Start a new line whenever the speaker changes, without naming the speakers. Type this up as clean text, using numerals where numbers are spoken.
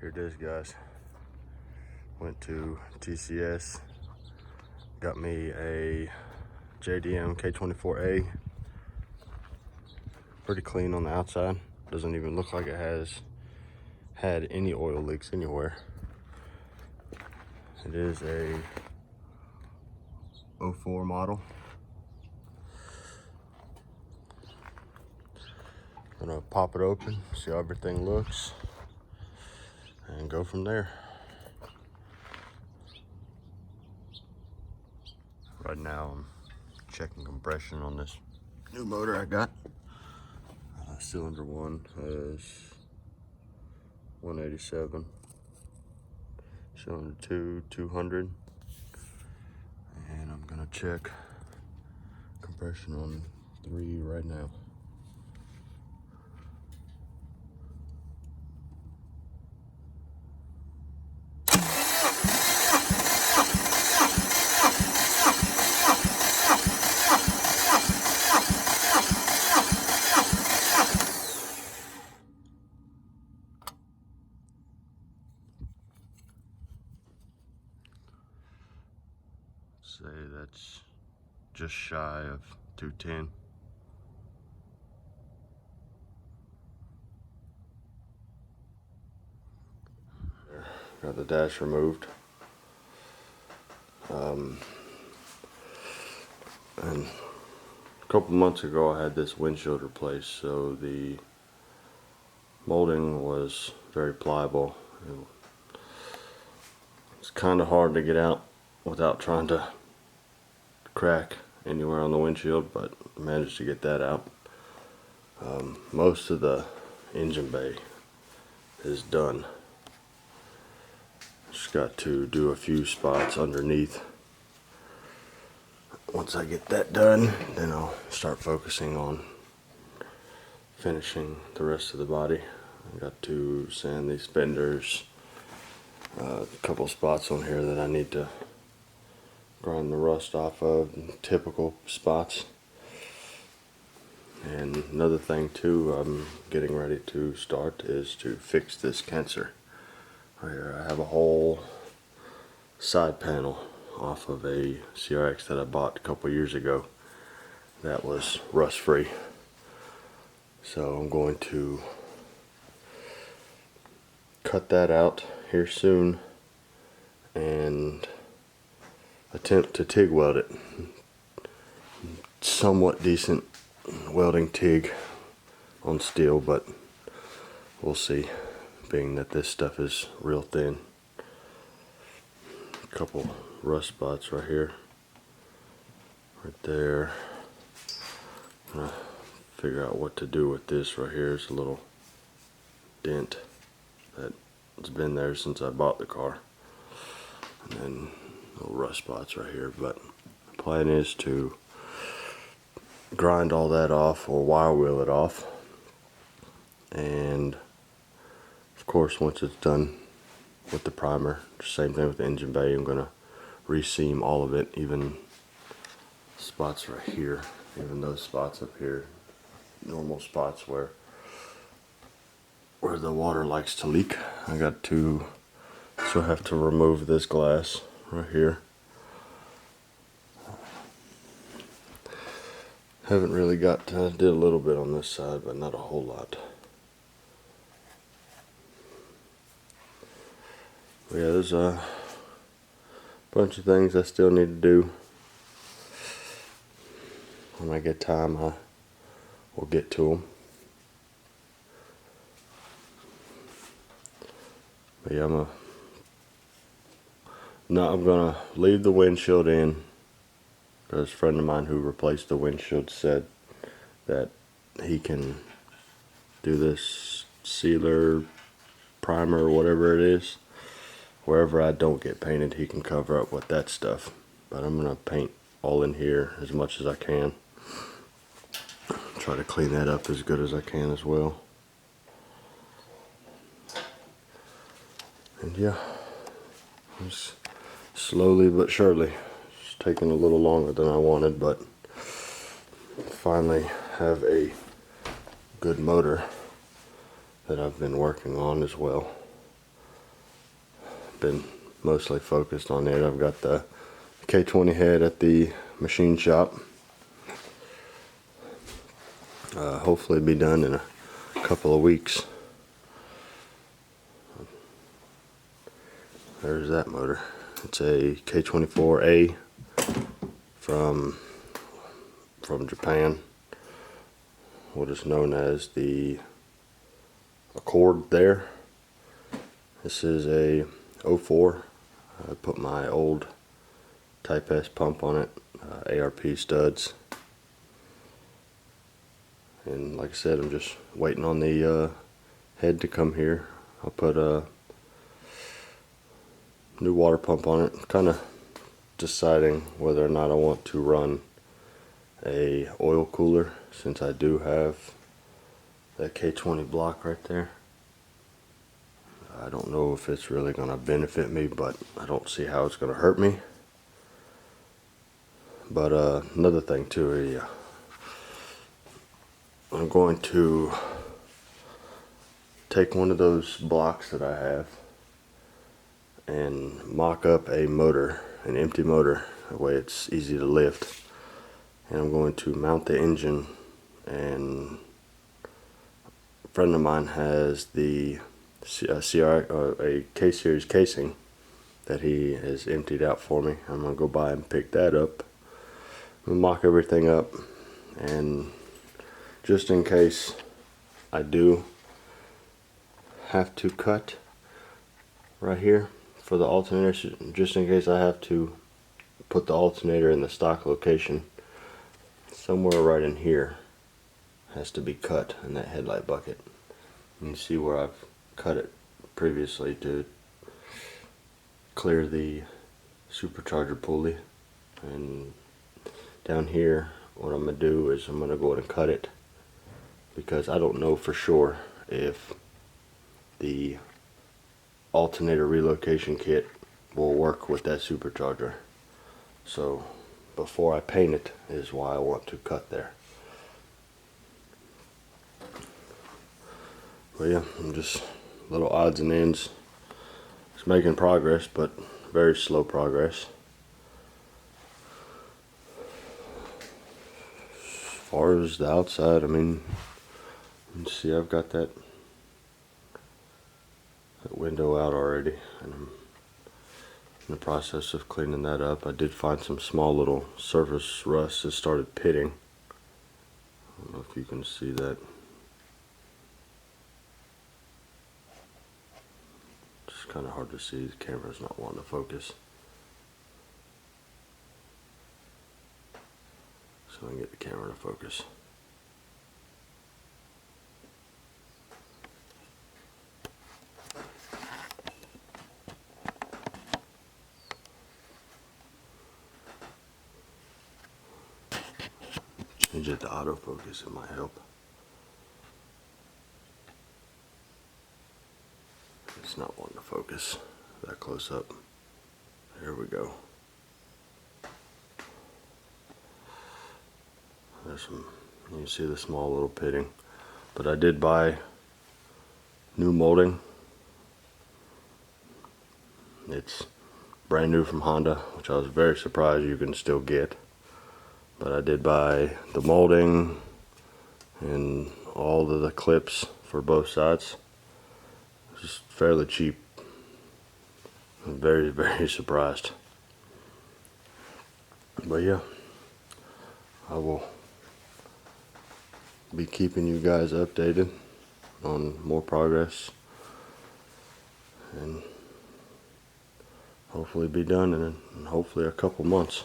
Here it is, guys. Went to TCS, got me a JDM K24A. Pretty clean on the outside. Doesn't even look like it has had any oil leaks anywhere. It is a 04 model. Gonna pop it open, see how everything looks, and go from there. Right now I'm checking compression on this new motor I got. Cylinder 1 has 187, cylinder 2 200, and I'm gonna check compression on 3 right now. Say that's just shy of 210. Got the dash removed. And a couple months ago I had this windshield replaced, so the molding was very pliable. It's kind of hard to get out without trying to crack anywhere on the windshield, but managed to get that out. Most of the engine bay is done. Just got to do a few spots underneath. Once I get that done, then I'll start focusing on finishing the rest of the body. I got to sand these fenders, a couple spots on here that I need to grind the rust off of, typical spots. And another thing too I'm getting ready to start is to fix this cancer. Right here I have a whole side panel off of a CRX that I bought a couple years ago that was rust free. So I'm going to cut that out here soon and attempt to TIG weld it. Somewhat decent welding TIG on steel, but we'll see, being that this stuff is real thin. A couple rust spots right here, right there. I'm gonna figure out what to do with this right here. It's a little dent that's been there since I bought the car, and then little rust spots right here. But the plan is to grind all that off or wire wheel it off, and of course once it's done with the primer, same thing with the engine bay, I'm gonna reseam all of it, even spots right here, even those spots up here, normal spots where the water likes to leak. I got to have to remove this glass right here. Haven't really got to, did a little bit on this side, but not a whole lot. But yeah, there's a bunch of things I still need to do. When I get time, I will get to them. But yeah, I'm gonna leave the windshield in, because a friend of mine who replaced the windshield said that he can do this sealer, primer, whatever it is. Wherever I don't get painted, he can cover up with that stuff. But I'm gonna paint all in here as much as I can. Try to clean that up as good as I can as well. And yeah, just slowly but surely. It's taking a little longer than I wanted, but finally have a good motor that I've been working on as well. been mostly focused on it. I've got the K20 head at the machine shop. Hopefully be done in a couple of weeks. There's that motor. It's a K24A from Japan. What is known as the Accord there. This is a 04. I put my old Type S pump on it, ARP studs. And like I said, I'm just waiting on the head to come here. I'll put a new water pump on it. Kind of deciding whether or not I want to run a oil cooler, since I do have that K20 block right there. I don't know if it's really going to benefit me, but I don't see how it's going to hurt me. But another thing too, I'm going to take one of those blocks that I have and mock up a motor, an empty motor, that way it's easy to lift. And I'm going to mount the engine, and a friend of mine has the CRX, a K-series casing that he has emptied out for me. I'm going to go by and pick that up. I'm going to mock everything up, and just in case I do have to cut right here for the alternator, just in case I have to put the alternator in the stock location, somewhere right in here has to be cut in that headlight bucket. You can see where I've cut it previously to clear the supercharger pulley. And down here, what I'm going to do is I'm going to go ahead and cut it, because I don't know for sure if the alternator relocation kit will work with that supercharger. So before I paint it is why I want to cut there. But yeah, I'm just little odds and ends. It's making progress, but very slow progress. As far as the outside, I mean, you can see I've got that window out already, and I'm in the process of cleaning that up. I did find some small little surface rust that started pitting. I don't know if you can see that. It's kind of hard to see. The camera's not wanting to focus. So I can get the camera to focus. Change it to autofocus, it might help. It's not wanting to focus that close up. There we go. There's some, you can see the small little pitting. But I did buy new molding. It's brand new from Honda, which I was very surprised you can still get. But I did buy the molding and all of the clips for both sides. Just fairly cheap. I'm very, very surprised. But yeah, I will be keeping you guys updated on more progress, and hopefully be done in hopefully a couple months.